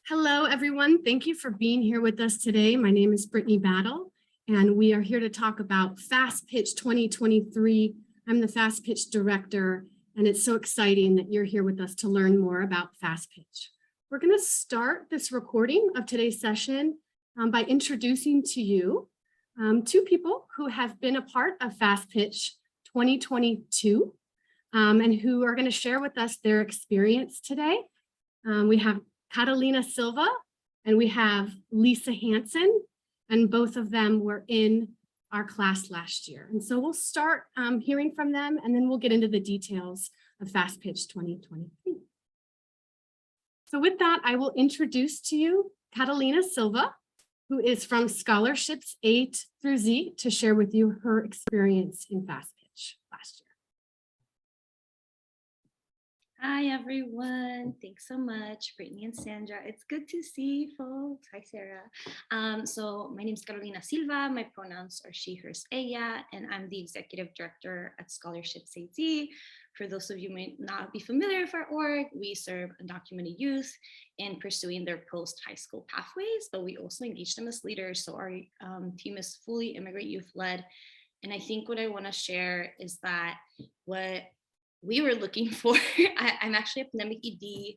Hello, everyone. Thank you for being here with us today. My name is Brittany Battle, and we are here to talk about Fast Pitch 2023. I'm the Fast Pitch Director, and it's so exciting that you're here with us to learn more about Fast Pitch. We're going to start this recording of today's session by introducing to you two people who have been a part of Fast Pitch 2022 and who are going to share with us their experience today. We have Catalina Silva, and we have Lisa Hansen, and both of them were in our class last year. And so we'll start hearing from them, and then we'll get into the details of Fast Pitch 2023. So with that, I will introduce to you Catalina Silva, who is from Scholarships A through Z, to share with you her experience in Fast Pitch last year. Hi, everyone. Thanks so much, Brittany and Sandra. It's good to see you folks. Hi, Sarah. So my name is Carolina Silva. My pronouns are she, hers, ella, and I'm the executive director at Scholarships AZ. For those of you who may not be familiar with our org, we serve undocumented youth in pursuing their post-high school pathways, but we also engage them as leaders. So our team is fully immigrant youth led. And I think what I want to share is that what we were looking for, I'm actually a pandemic ED.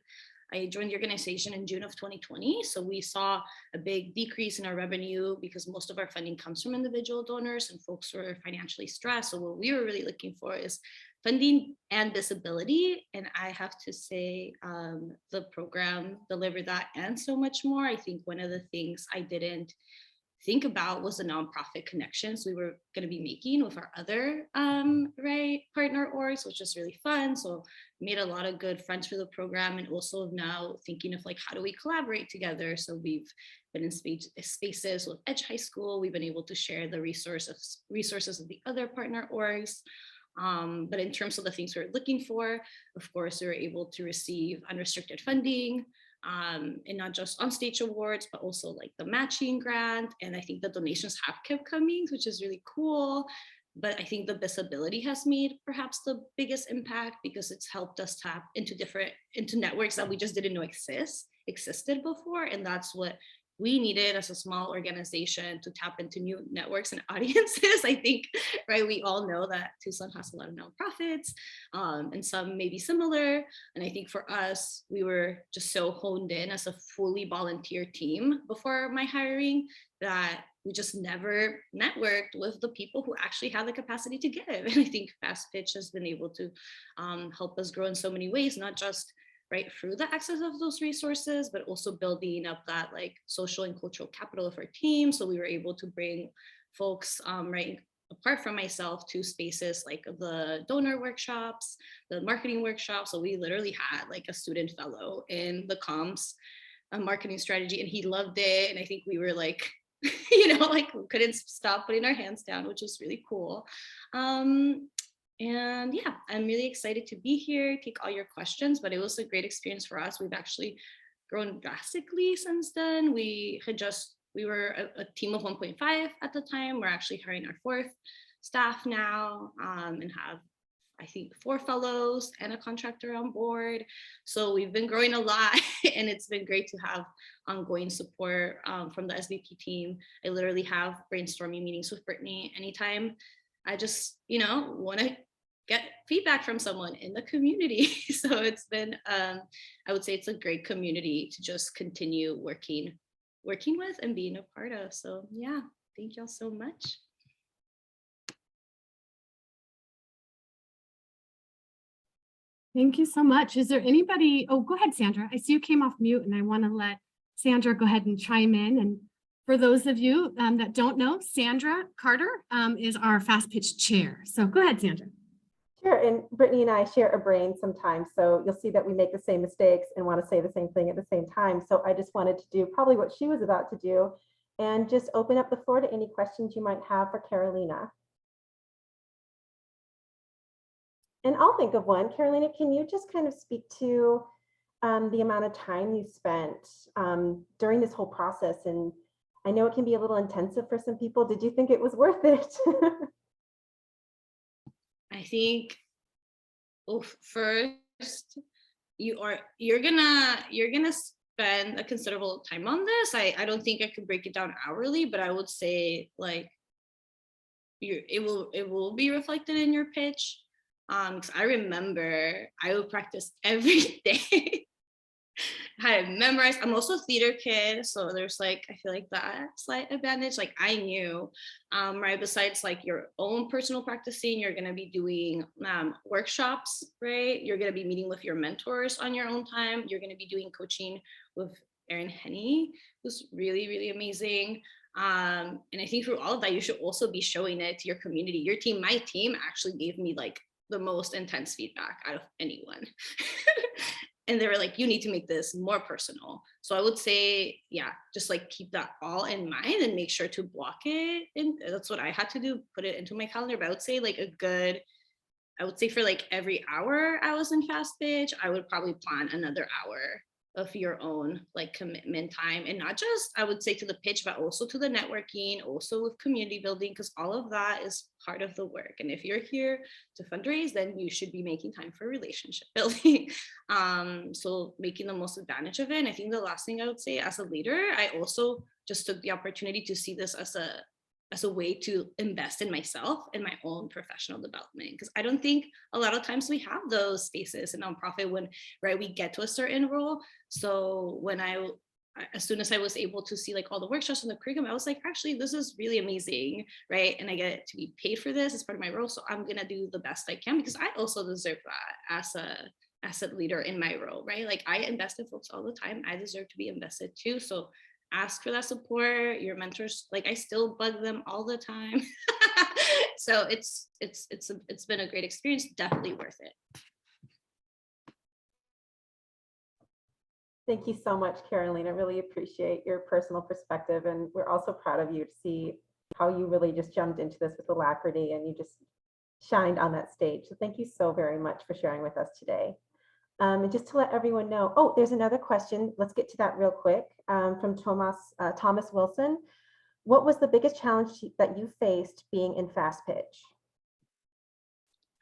I joined the organization in June of 2020. So we saw a big decrease in our revenue because most of our funding comes from individual donors and folks were financially stressed. So what we were really looking for is funding and visibility. And I have to say the program delivered that and so much more. I think one of the things I didn't think about was the nonprofit connections we were going to be making with our other partner orgs, which is really fun. So made a lot of good friends for the program, and also now thinking of like, how do we collaborate together? So we've been in spaces with Edge High School. We've been able to share the resources of the other partner orgs. But in terms of the things we're looking for, of course, we were able to receive unrestricted funding, and not just on stage awards, but also like the matching grant. And I think the donations have kept coming, which is really cool. But I think the visibility has made perhaps the biggest impact because it's helped us tap into networks that we just didn't know existed before. And that's what we needed as a small organization, to tap into new networks and audiences. I think, right, we all know that Tucson has a lot of nonprofits, and some may be similar. And I think for us, we were just so honed in as a fully volunteer team before my hiring that we just never networked with the people who actually have the capacity to give. And I think Fast Pitch has been able to help us grow in so many ways, not just right through the access of those resources, but also building up that like social and cultural capital of our team. So we were able to bring folks right apart from myself to spaces like the donor workshops, the marketing workshops. So we literally had like a student fellow in the comms marketing strategy, and he loved it. And I think we were like, like we couldn't stop putting our hands down, which was really cool. And yeah, I'm really excited to be here, take all your questions, but it was a great experience for us. We've actually grown drastically since then. We were a team of 1.5 at the time. We're actually hiring our 4th staff now, and have, I think, 4 fellows and a contractor on board. So we've been growing a lot, and it's been great to have ongoing support from the SVP team. I literally have brainstorming meetings with Brittany anytime I just, want to get feedback from someone in the community. So it's been, I would say it's a great community to just continue working with and being a part of. So yeah, thank y'all so much. Thank you so much. Is there anybody? Oh, go ahead, Sandra. I see you came off mute, and I want to let Sandra go ahead and chime in. And for those of you that don't know, Sandra Carter is our Fast Pitch chair. So go ahead, Sandra. Sure, and Brittany and I share a brain sometimes, so you'll see that we make the same mistakes and want to say the same thing at the same time. So I just wanted to do probably what she was about to do and just open up the floor to any questions you might have for Carolina. And I'll think of one. Carolina, can you just kind of speak to the amount of time you spent during this whole process? And I know it can be a little intensive for some people. Did you think it was worth it? I think, first, you're gonna spend a considerable time on this. I don't think I could break it down hourly, but I would say like it will be reflected in your pitch. 'Cause I remember I would practice every day. Had it memorized. I'm also a theater kid, so there's like I feel like that slight advantage. Like I knew, right. Besides like your own personal practicing, you're gonna be doing workshops, right? You're gonna be meeting with your mentors on your own time. You're gonna be doing coaching with Erin Henney, who's really really amazing. And I think through all of that, you should also be showing it to your community, your team. My team actually gave me like the most intense feedback out of anyone. And they were like, you need to make this more personal. So I would say, yeah, just like keep that all in mind and make sure to block it. And that's what I had to do, put it into my calendar. But I would say like I would say for like every hour I was in fast pitch, I would probably plan another hour of your own like commitment time, and not just I would say to the pitch, but also to the networking, also with community building, because all of that is part of the work. And if you're here to fundraise, then you should be making time for relationship building. So making the most advantage of it. And I think the last thing I would say as a leader, I also just took the opportunity to see this as a way to invest in myself and my own professional development. Because I don't think a lot of times we have those spaces in nonprofit when, right, we get to a certain role. So when as soon as I was able to see like all the workshops and the curriculum, I was like, actually, this is really amazing, right? And I get to be paid for this as part of my role. So I'm gonna do the best I can, because I also deserve that as a asset leader in my role, right? Like I invest in folks all the time. I deserve to be invested too. So ask for that support. Your mentors, like I still bug them all the time. So it's been a great experience, definitely worth it. Thank you so much, Carolina. Really appreciate your personal perspective. And we're also proud of you to see how you really just jumped into this with alacrity and you just shined on that stage. So thank you so very much for sharing with us today. And just to let everyone know, oh, there's another question. Let's get to that real quick from Thomas Wilson. What was the biggest challenge that you faced being in fast pitch?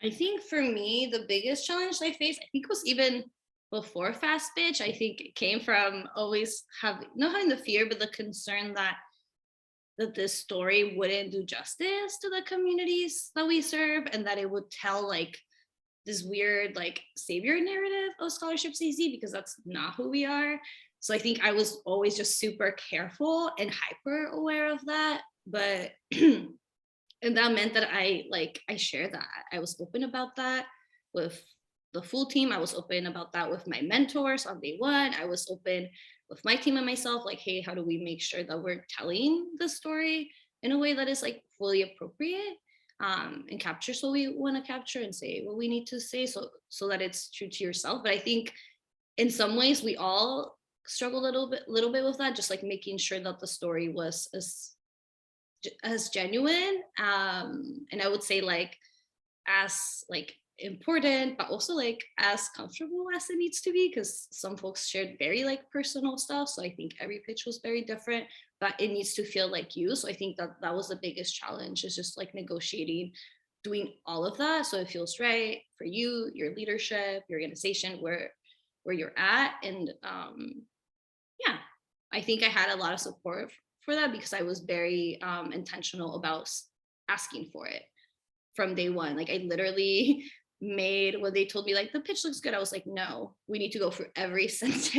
I think for me, the biggest challenge I faced, I think was even before fast pitch. I think it came from always not having the fear, but the concern that this story wouldn't do justice to the communities that we serve, and that it would tell like this weird like savior narrative of scholarships AZ, because that's not who we are. So I think I was always just super careful and hyper aware of that. But and that meant that I shared that. I was open about that with the full team. I was open about that with my mentors on day one. I was open with my team and myself, like, hey, how do we make sure that we're telling the story in a way that is like fully appropriate, and captures what we want to capture and say what we need to say, so that it's true to yourself. But I think in some ways we all struggled a little bit with that, just like making sure that the story was as genuine, and I would say like as like important, but also like as comfortable as it needs to be, because some folks shared very like personal stuff. So I think every pitch was very different, but it needs to feel like you. So I think that was the biggest challenge, is just like negotiating, doing all of that so it feels right for you, your leadership, your organization, where you're at. And yeah, I think I had a lot of support for that, because I was very intentional about asking for it from day one. Like I literally made, when they told me like the pitch looks good, I was like, no, we need to go for every sentence.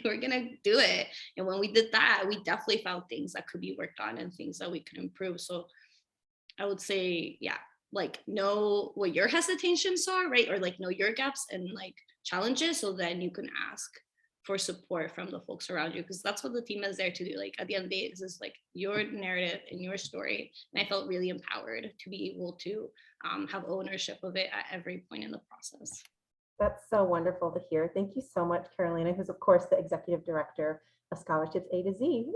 We're gonna do it. And when we did that, we definitely found things that could be worked on and things that we could improve. So I would say, yeah, like know what your hesitations are, right? Or like know your gaps and like challenges, so then you can ask for support from the folks around you, because that's what the team is there to do. Like at the end of the day, this is like your narrative and your story. And I felt really empowered to be able to have ownership of it at every point in the process. That's so wonderful to hear. Thank you so much, Carolina, who's of course the Executive Director of Scholarships A to Z.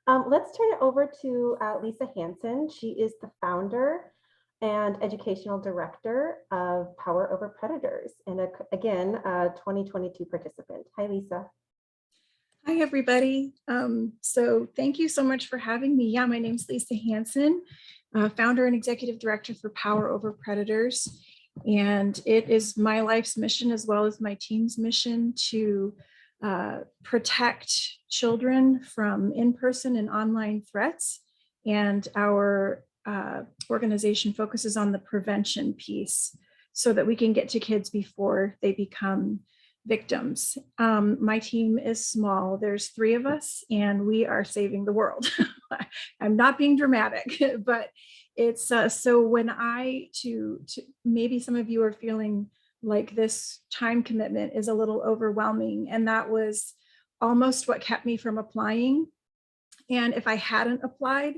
Let's turn it over to Lisa Hansen. She is the founder and educational director of Power Over Predators, and again, a 2022 participant. Hi, Lisa. Hi, everybody. So thank you so much for having me. Yeah, my name's Lisa Hansen, founder and executive director for Power Over Predators. And it is my life's mission as well as my team's mission to protect children from in-person and online threats. And our organization focuses on the prevention piece so that we can get to kids before they become victims. My team is small. There's 3 of us and we are saving the world. I'm not being dramatic, but it's so when to maybe some of you are feeling like this time commitment is a little overwhelming, and that was almost what kept me from applying. And if I hadn't applied,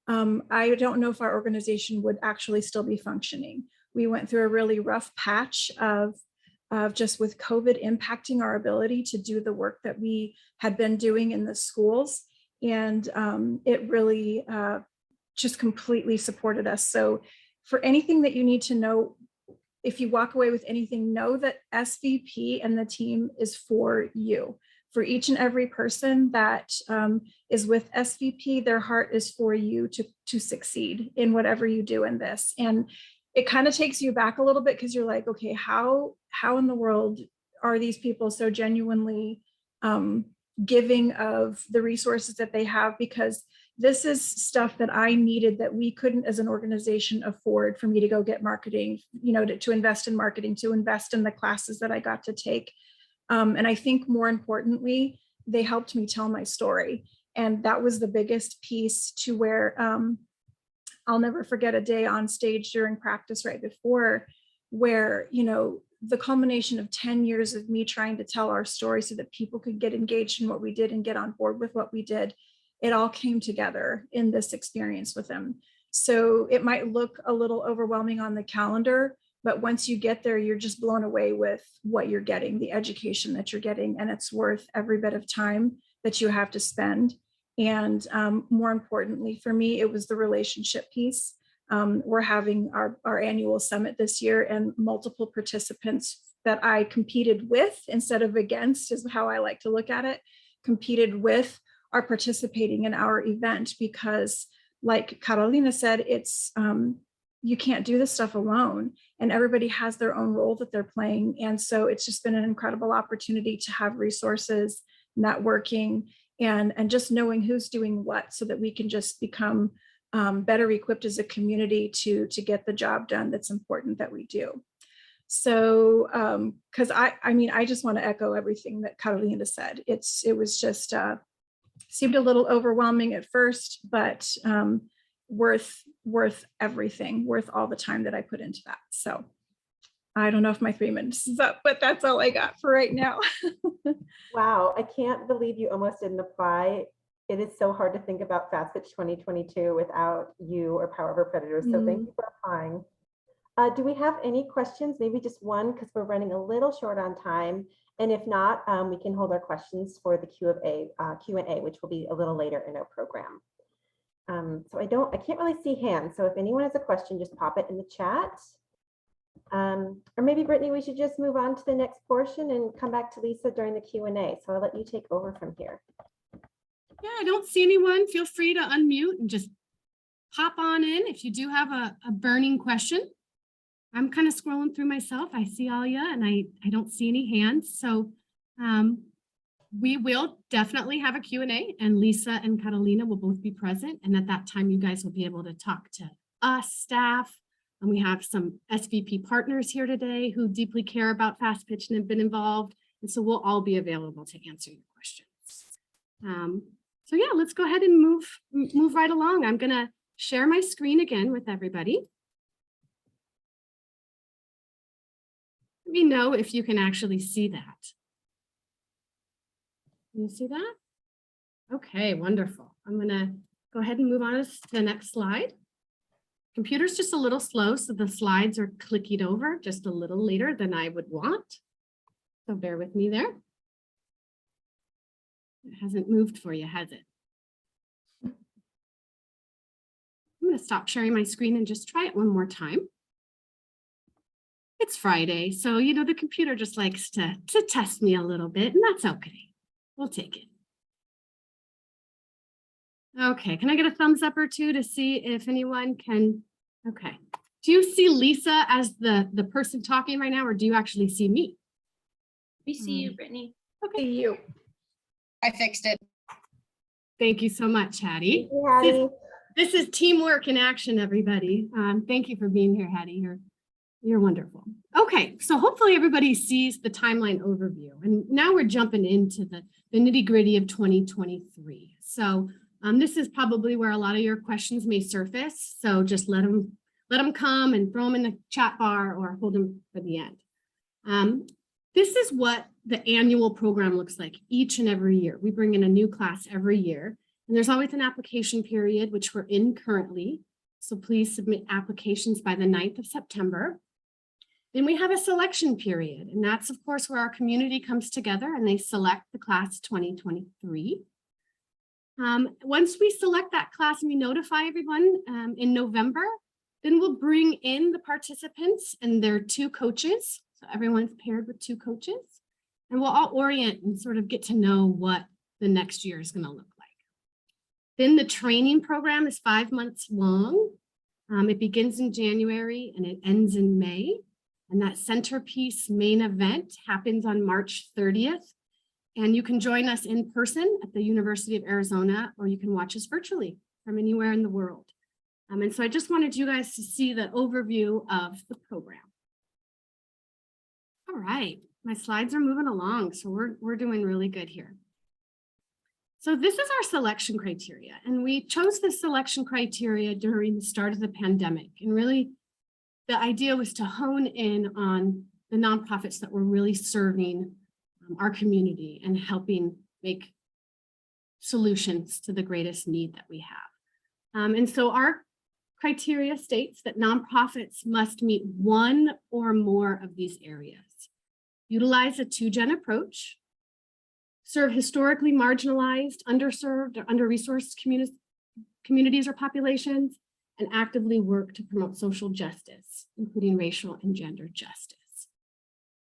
I don't know if our organization would actually still be functioning. We went through a really rough patch of just with COVID impacting our ability to do the work that we had been doing in the schools. And it really just completely supported us. So for anything that you need to know, if you walk away with anything, know that SVP and the team is for you. For each and every person that is with SVP, their heart is for you to succeed in whatever you do in this. And it kind of takes you back a little bit because you're like, okay, how in the world are these people so genuinely giving of the resources that they have? Because this is stuff that I needed that we couldn't as an organization afford for me to go get marketing, to invest in marketing, to invest in the classes that I got to take. And I think more importantly, they helped me tell my story. And that was the biggest piece to where I'll never forget a day on stage during practice right before where, the culmination of 10 years of me trying to tell our story so that people could get engaged in what we did and get on board with what we did. It all came together in this experience with them. So it might look a little overwhelming on the calendar, but once you get there, you're just blown away with what you're getting, the education that you're getting, and it's worth every bit of time that you have to spend. And more importantly, for me, it was the relationship piece. We're having our annual summit this year, and multiple participants that I competed with instead of against is how I like to look at it, competed with are participating in our event because like Carolina said, it's you can't do this stuff alone, and everybody has their own role that they're playing. And so it's just been an incredible opportunity to have resources, networking, and just knowing who's doing what so that we can just become better equipped as a community to get the job done that's important that we do. So because I just want to echo everything that Carolina said. It was just seemed a little overwhelming at first, but worth everything, worth all the time that I put into that. So I don't know if my 3 minutes is up, but that's all I got for right now. Wow, I can't believe you almost didn't apply. It is so hard to think about Fast Pitch 2022 without you or Power Over Predators. So thank you for applying. Do we have any questions? Maybe just one, because we're running a little short on time. And if not, we can hold our questions for the Q&A, which will be a little later in our program. So I can't really see hands. So if anyone has a question, just pop it in the chat. Or maybe Brittany, we should just move on to the next portion and come back to Lisa during the Q&A. So I'll let you take over from here. Yeah, I don't see anyone. Feel free to unmute and just pop on in if you do have a burning question. I'm kind of scrolling through myself. I see Alia and I don't see any hands. So we will definitely have a Q&A, and Lisa and Catalina will both be present. And at that time, you guys will be able to talk to us, staff. And we have some SVP partners here today who deeply care about Fast Pitch and have been involved. And so we'll all be available to answer your questions. So yeah, let's go ahead and move right along. I'm going to share my screen again with everybody. Let me know if you can actually see that. Can you see that? Okay, wonderful. I'm going to go ahead and move on to the next slide. Computer's just a little slow, so the slides are clicking over just a little later than I would want. So bear with me there. It hasn't moved for you, has it? I'm going to stop sharing my screen and just try it one more time. It's Friday, so the computer just likes to test me a little bit, and that's okay. We'll take it. Okay, can I get a thumbs up or two to see if anyone can? Okay, Do you see Lisa as the person talking right now, or do you actually see me? We see you, Brittany. Okay. See you. I fixed it. Thank you so much, Hattie. Thank you, Hattie. This is teamwork in action, everybody. Thank you for being here, Hattie. You're wonderful. Okay, so hopefully everybody sees the timeline overview. And now we're jumping into the nitty-gritty of 2023. So this is probably where a lot of your questions may surface. So just let them come and throw them in the chat bar or hold them for the end. This is what the annual program looks like each and every year. We bring in a new class every year, and there's always an application period, which we're in currently. So please submit applications by the 9th of September. Then we have a selection period, and that's of course where our community comes together and they select the class 2023. Once we select that class and we notify everyone in November, then we'll bring in the participants and their 2 coaches. So everyone's paired with 2 coaches, and we'll all orient and sort of get to know what the next year is going to look like. Then the training program is 5 months long. It begins in January and it ends in May. And that centerpiece main event happens on March 30th. And you can join us in person at the University of Arizona, or you can watch us virtually from anywhere in the world. And so I just wanted you guys to see the overview of the program. All right, my slides are moving along, so we're doing really good here. So this is our selection criteria, and we chose this selection criteria during the start of the pandemic. And really, the idea was to hone in on the nonprofits that were really serving our community and helping make solutions to the greatest need that we have. And so our criteria states that nonprofits must meet one or more of these areas. Utilize a 2-gen approach, serve historically marginalized, underserved, or under-resourced communities or populations, and actively work to promote social justice, including racial and gender justice.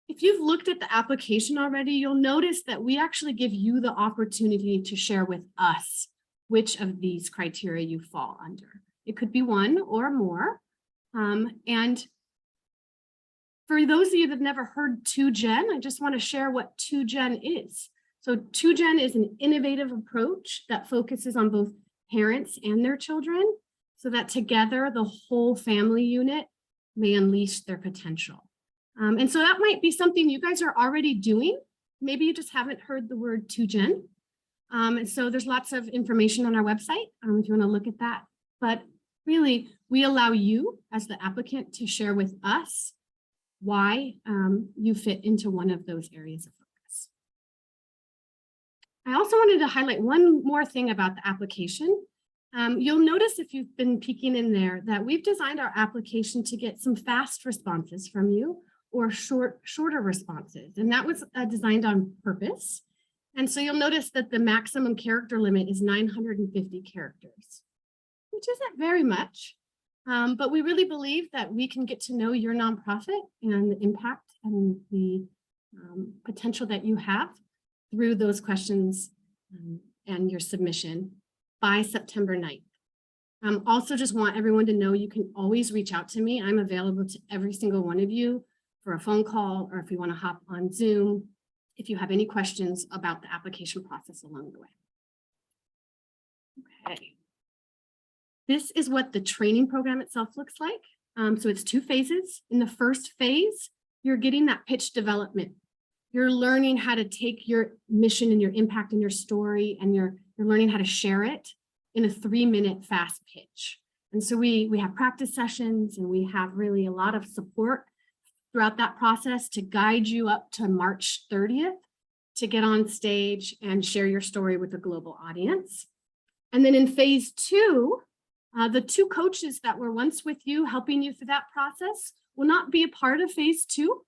If you've looked at the application already, you'll notice that we actually give you the opportunity to share with us which of these criteria you fall under. It could be one or more. And for those of you that have never heard 2-gen, I just want to share what 2-gen is. So 2-gen is an innovative approach that focuses on both parents and their children, so that together the whole family unit may unleash their potential. And so that might be something you guys are already doing. Maybe you just haven't heard the word 2-gen. And so there's lots of information on our website if you want to look at that. But really, we allow you as the applicant to share with us why you fit into one of those areas of focus. I also wanted to highlight one more thing about the application. You'll notice if you've been peeking in there that we've designed our application to get some fast responses from you or shorter responses. And that was designed on purpose. And so you'll notice that the maximum character limit is 950 characters, which isn't very much. But we really believe that we can get to know your nonprofit and the impact and the potential that you have through those questions and your submission by September 9th. Also just want everyone to know you can always reach out to me. I'm available to every single one of you for a phone call, or if you want to hop on Zoom, if you have any questions about the application process along the way. Okay. This is what the training program itself looks like. So it's 2 phases. In the first phase, you're getting that pitch development. You're learning how to take your mission and your impact and your story, and you're learning how to share it in a 3-minute fast pitch. And so we have practice sessions, and we have really a lot of support throughout that process to guide you up to March 30th to get on stage and share your story with a global audience. And then in phase 2, the 2 coaches that were once with you helping you through that process will not be a part of phase 2,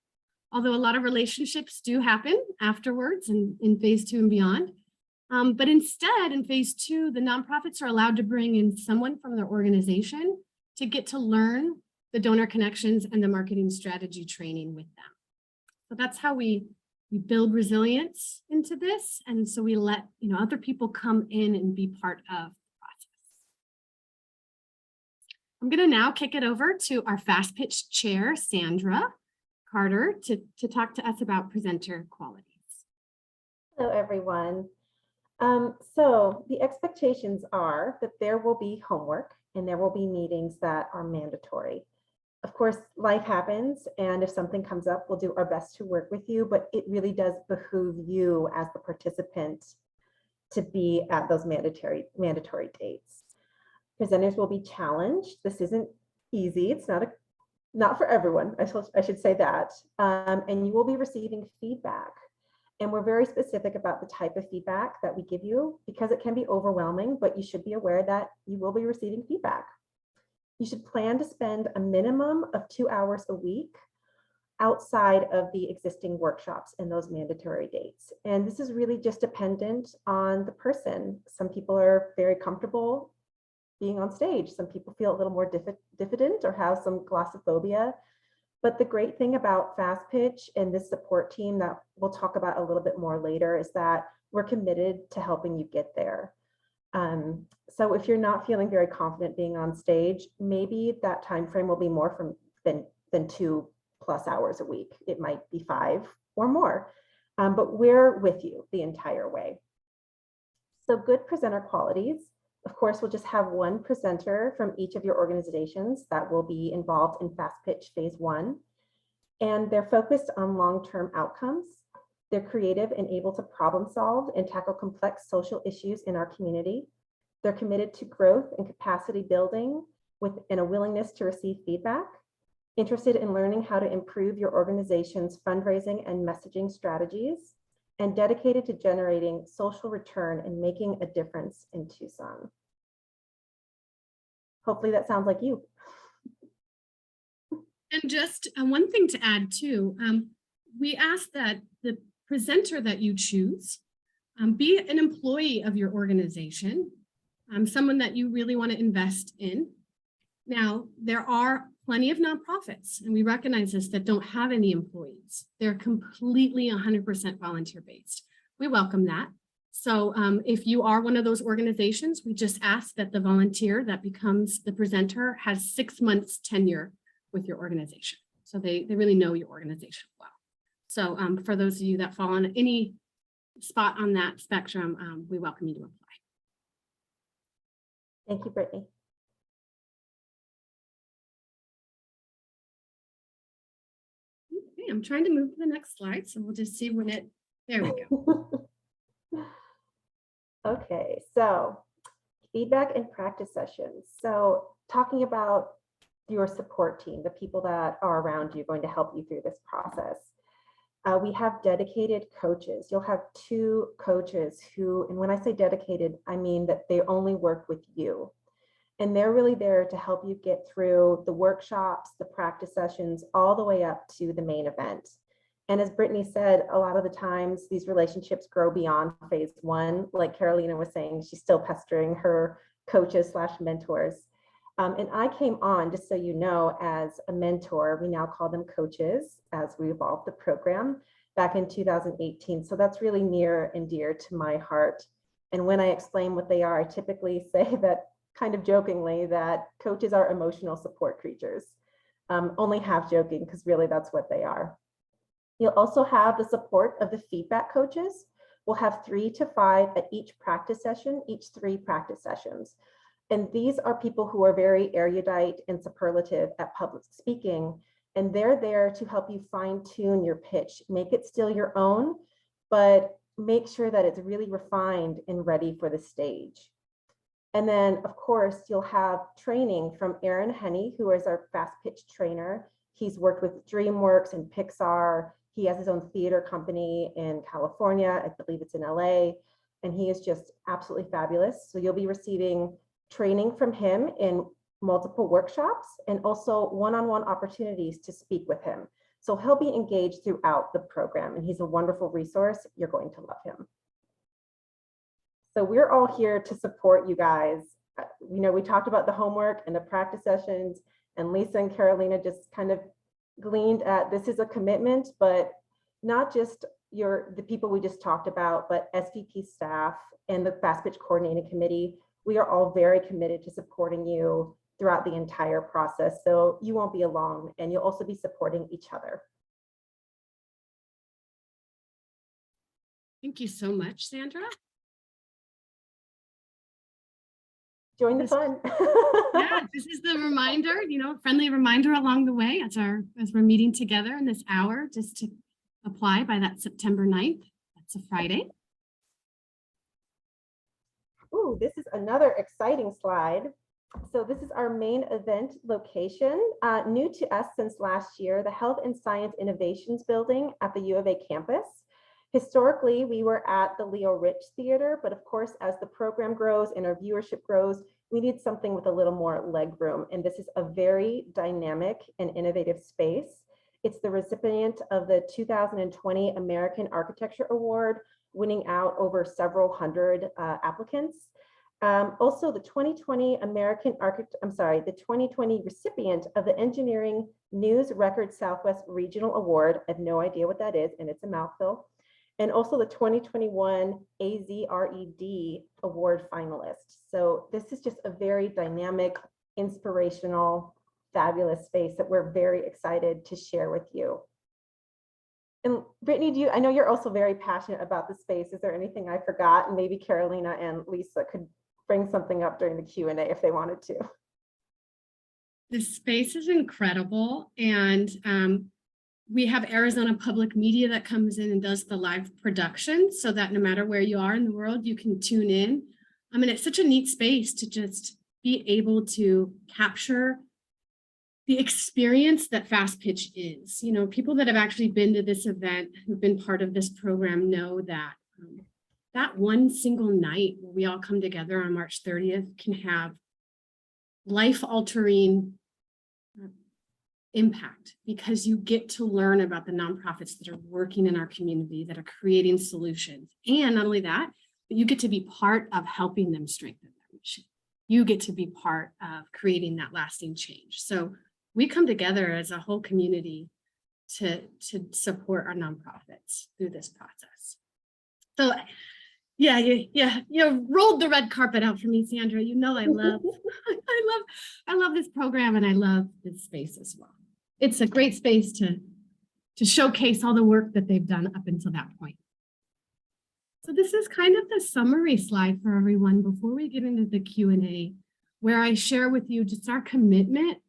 although a lot of relationships do happen afterwards and in phase 2 and beyond. But instead, in phase 2, the nonprofits are allowed to bring in someone from their organization to get to learn the donor connections and the marketing strategy training with them. So that's how we build resilience into this. And so we let other people come in and be part of the process. I'm going to now kick it over to our Fast Pitch Chair, Sandra Carter, to talk to us about presenter qualities. Hello, everyone. So the expectations are that there will be homework and there will be meetings that are mandatory. Of course, life happens, and if something comes up, we'll do our best to work with you, but it really does behoove you as the participant to be at those mandatory dates. Presenters will be challenged. This isn't easy. It's not for everyone. I should say that. And you will be receiving feedback. And we're very specific about the type of feedback that we give you because it can be overwhelming, but you should be aware that you will be receiving feedback. You should plan to spend a minimum of 2 hours a week outside of the existing workshops and those mandatory dates. And this is really just dependent on the person. Some people are very comfortable being on stage. Some people feel a little more diffident or have some glossophobia. But the great thing about Fast Pitch and this support team that we'll talk about a little bit more later is that we're committed to helping you get there. So if you're not feeling very confident being on stage, maybe that time frame will be more than 2+ hours a week. It might be 5 or more, but we're with you the entire way. So good presenter qualities. Of course, we'll just have one presenter from each of your organizations that will be involved in Fast Pitch Phase 1. And they're focused on long-term outcomes. They're creative and able to problem solve and tackle complex social issues in our community. They're committed to growth and capacity building and a willingness to receive feedback, interested in learning how to improve your organization's fundraising and messaging strategies, and dedicated to generating social return and making a difference in Tucson. Hopefully that sounds like you. And just one thing to add too, we ask that the presenter that you choose be an employee of your organization, someone that you really want to invest in. Now, there are plenty of nonprofits, and we recognize this, that don't have any employees. They're completely 100% volunteer based. We welcome that. So if you are one of those organizations, we just ask that the volunteer that becomes the presenter has 6 months tenure with your organization. So they really know your organization well. So for those of you that fall on any spot on that spectrum, we welcome you to apply. Thank you, Brittany. Okay, I'm trying to move to the next slide, so we'll just see when there we go. Okay, so feedback and practice sessions. So talking about your support team, the people that are around you going to help you through this process. We have dedicated coaches. You'll have 2 coaches who, and when I say dedicated, I mean that they only work with you. And they're really there to help you get through the workshops, the practice sessions, all the way up to the main event. And as Brittany said, a lot of the times these relationships grow beyond phase 1. Like Carolina was saying, she's still pestering her coaches / mentors. And I came on, just so you know, as a mentor. We now call them coaches as we evolved the program back in 2018. So that's really near and dear to my heart. And when I explain what they are, I typically say that, kind of jokingly, that coaches are emotional support creatures. Only half joking, because really that's what they are. You'll also have the support of the feedback coaches. We'll have 3 to 5 at each practice session, each 3 practice sessions. And these are people who are very erudite and superlative at public speaking. And they're there to help you fine tune your pitch, make it still your own, but make sure that it's really refined and ready for the stage. And then, of course, you'll have training from Aaron Henney, who is our fast pitch trainer. He's worked with DreamWorks and Pixar. He has his own theater company in California. I believe it's in LA. And he is just absolutely fabulous. So you'll be receiving training from him in multiple workshops and also one-on-one opportunities to speak with him. So he'll be engaged throughout the program, and he's a wonderful resource. You're going to love him. So we're all here to support you guys. You know, we talked about the homework and the practice sessions, and Lisa and Carolina just kind of gleaned at this is a commitment, but not just the people we just talked about, but SVP staff and the Fast Pitch Coordinating Committee. We are all very committed to supporting you throughout the entire process. So you won't be alone, and you'll also be supporting each other. Thank you so much, Sandra. Join the fun. Yeah, this is the reminder, friendly reminder along the way as we're meeting together in this hour, just to apply by that September 9th. That's a Friday. Ooh, this is another exciting slide. So this is our main event location, new to us since last year, the Health and Science Innovations Building at the U of A campus. Historically, we were at the Leo Rich Theater, but of course, as the program grows and our viewership grows, we need something with a little more leg room. And this is a very dynamic and innovative space. It's the recipient of the 2020 American Architecture Award, winning out over several hundred applicants. Also, the 2020 the 2020 recipient of the Engineering News Record Southwest Regional Award. I have no idea what that is, and it's a mouthful. And also the 2021 AZRED Award finalist. So this is just a very dynamic, inspirational, fabulous space that we're very excited to share with you. And Brittany, I know you're also very passionate about the space. Is there anything I forgot? And maybe Carolina and Lisa could bring something up during the Q&A if they wanted to. The space is incredible. And we have Arizona Public Media that comes in and does the live production so that no matter where you are in the world, you can tune in. I mean, it's such a neat space to just be able to capture the experience that Fast Pitch is. People that have actually been to this event, who've been part of this program, know that that one single night where we all come together on March 30th can have life-altering impact, because you get to learn about the nonprofits that are working in our community, that are creating solutions. And not only that, but you get to be part of helping them strengthen their mission. You get to be part of creating that lasting change. So we come together as a whole community to support our nonprofits through this process. So yeah, you rolled the red carpet out for me, Sandra. I love I love this program, and I love this space as well. It's a great space to showcase all the work that they've done up until that point. So this is kind of the summary slide for everyone before we get into the Q&A, where I share with you just our commitment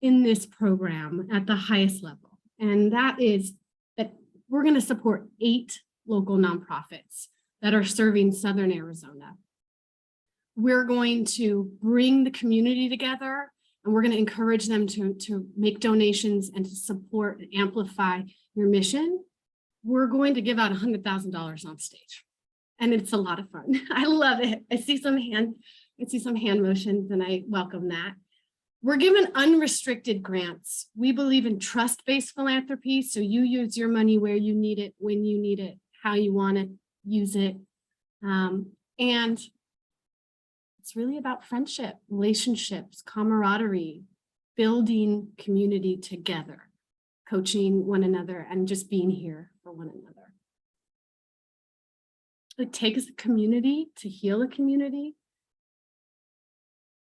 in this program at the highest level. And that is that we're going to support 8 local nonprofits that are serving Southern Arizona. We're going to bring the community together, and we're going to encourage them to make donations and to support and amplify your mission. We're going to give out $100,000 on stage, and it's a lot of fun. I love it. I see some hand motions, and I welcome that. We're given unrestricted grants. We believe in trust-based philanthropy, so you use your money where you need it, when you need it, how you want to use it. And it's really about friendship, relationships, camaraderie, building community together, coaching one another, and just being here for one another. It takes a community to heal a community.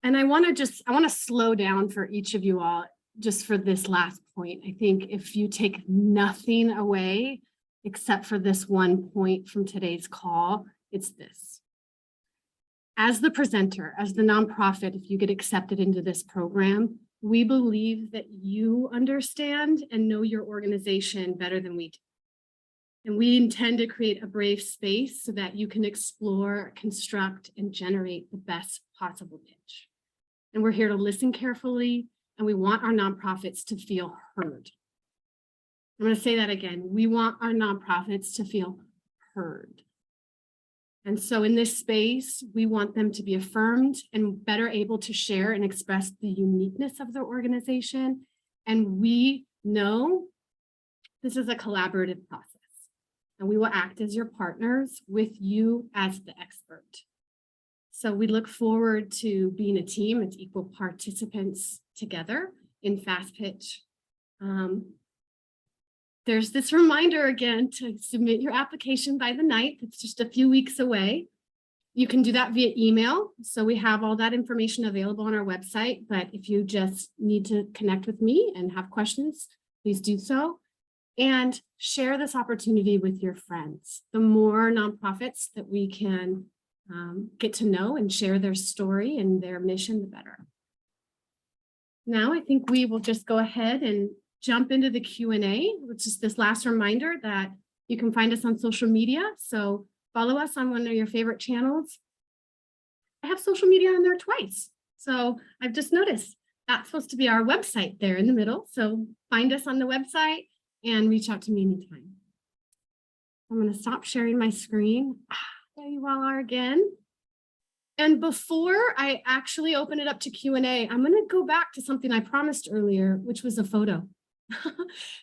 And I want to slow down for each of you all just for this last point. I think if you take nothing away except for this one point from today's call, it's this. As the presenter, as the nonprofit, if you get accepted into this program, we believe that you understand and know your organization better than we do. And we intend to create a brave space so that you can explore, construct, and generate the best possible pitch. And we're here to listen carefully, and we want our nonprofits to feel heard. I'm going to say that again. We want our nonprofits to feel heard. And so in this space, we want them to be affirmed and better able to share and express the uniqueness of their organization. And we know this is a collaborative process, and we will act as your partners with you as the expert. So we look forward to being a team as equal participants together in Fast Pitch. There's this reminder again to submit your application by the 9th. It's just a few weeks away. You can do that via email. So we have all that information available on our website, but if you just need to connect with me and have questions, please do so. And share this opportunity with your friends. The more nonprofits that we can get to know and share their story and their mission, the better. Now I think we will just go ahead and jump into the Q&A, which is this last reminder that you can find us on social media. So follow us on one of your favorite channels. I have social media on there twice. So I've just noticed that's supposed to be our website there in the middle. So find us on the website and reach out to me anytime. I'm going to stop sharing my screen. There you all are again. And before I actually open it up to Q&A, I'm going to go back to something I promised earlier, which was a photo. So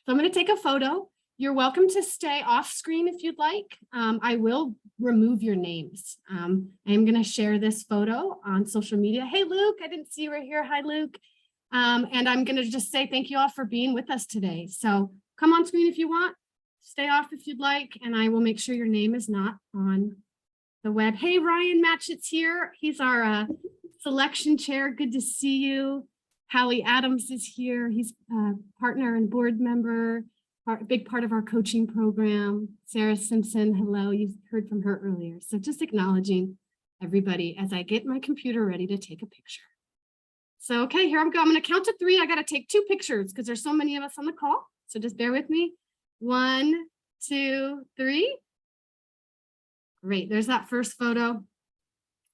I'm going to take a photo. You're welcome to stay off screen if you'd like. I will remove your names. I am going to share this photo on social media. Hey, Luke, I didn't see you right here. Hi, Luke. And I'm going to just say thank you all for being with us today. So come on screen if you want, stay off if you'd like, and I will make sure your name is not on the web. Hey, Ryan Matchett's here. He's our selection chair. Good to see you. Hallie Adams is here. He's a partner and board member, a big part of our coaching program. Sarah Simpson, hello. You've heard from her earlier. So just acknowledging everybody as I get my computer ready to take a picture. So, okay, here I go. I'm going to count to 3. I got to take 2 pictures because there's so many of us on the call. So just bear with me. 1, 2, 3. Great. There's that first photo.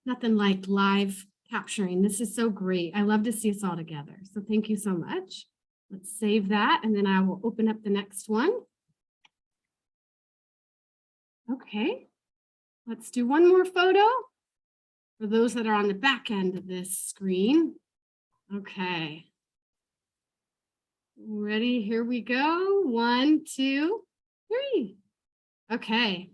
Nothing like live capturing. This is so great. I love to see us all together. So thank you so much. Let's save that. And then I will open up the next one. Okay. Let's do one more photo for those that are on the back end of this screen. Okay. Ready? Here we go. 1, 2, 3. Okay.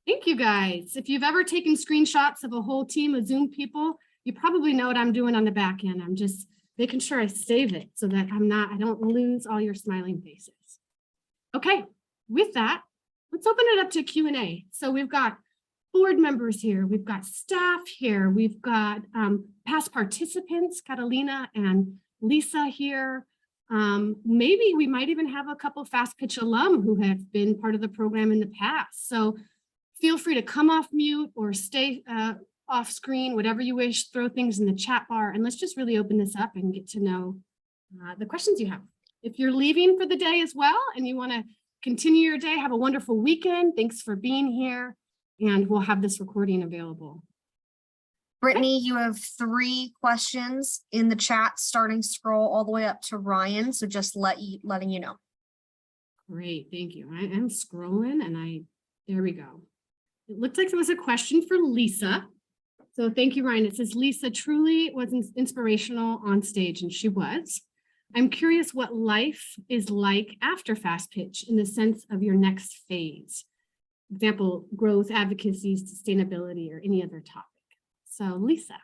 Thank you guys. If you've ever taken screenshots of a whole team of Zoom people, you probably know what I'm doing on the back end. I'm just making sure I save it so that I don't lose all your smiling faces. Okay, with that, let's open it up to Q&A. So we've got board members here, we've got staff here, we've got past participants, Catalina and Lisa here. Maybe we might even have a couple Fast Pitch alum who have been part of the program in the past. So feel free to come off mute or stay off screen, whatever you wish, throw things in the chat bar, and let's just really open this up and get to know the questions you have. If you're leaving for the day as well and you want to continue your day, have a wonderful weekend. Thanks for being here, and we'll have this recording available. Brittany, you have 3 questions in the chat, starting scroll all the way up to Ryan. So just letting you know. Great, thank you. I am scrolling and there we go. It looks like there was a question for Lisa. So thank you, Ryan. It says, Lisa truly was inspirational on stage, and she was. I'm curious what life is like after Fast Pitch in the sense of your next phase. Example, growth, advocacy, sustainability, or any other topic. So Lisa.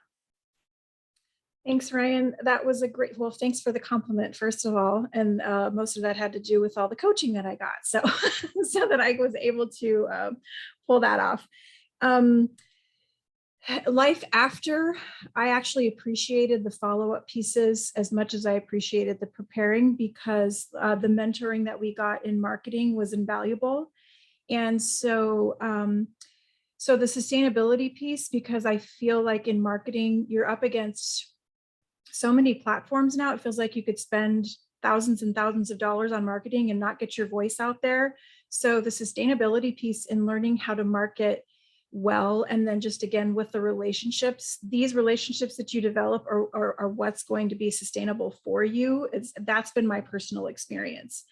Thanks, Ryan. That was a great, well, thanks for the compliment, first of all. And most of that had to do with all the coaching that I got. So, so that I was able to pull that off. Life after, I actually appreciated the follow-up pieces as much as I appreciated the preparing, because the mentoring that we got in marketing was invaluable. And so, so the sustainability piece, because I feel like in marketing, you're up against so many platforms now. It feels like you could spend thousands and thousands of dollars on marketing and not get your voice out there. So the sustainability piece in learning how to market well, and then just again with the relationships, these relationships that you develop are what's going to be sustainable for you. That's been my personal experience,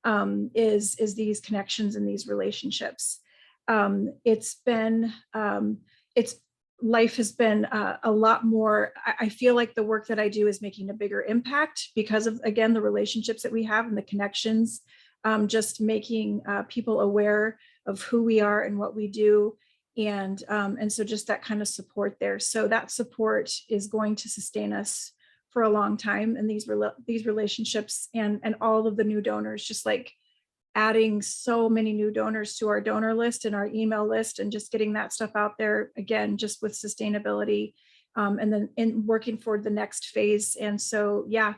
is these connections and these relationships. Life has been a lot more. I feel like the work that I do is making a bigger impact because of, again, the relationships that we have and the connections, just making people aware of who we are and what we do. And so just that kind of support there. So that support is going to sustain us for a long time. And these relationships and all of the new donors, just like adding so many new donors to our donor list and our email list, and just getting that stuff out there again, just with sustainability, and then in working for the next phase. And so, yeah,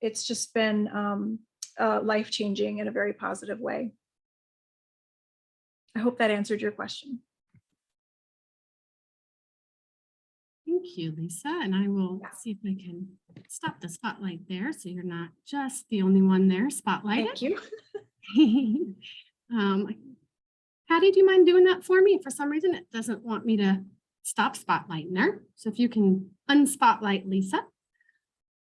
it's just been life-changing in a very positive way. I hope that answered your question. Thank you, Lisa. And I will see if I can stop the spotlight there so you're not just the only one there spotlighted. Thank you. Patty, do you mind doing that for me? For some reason, it doesn't want me to stop spotlighting her. So if you can unspotlight Lisa,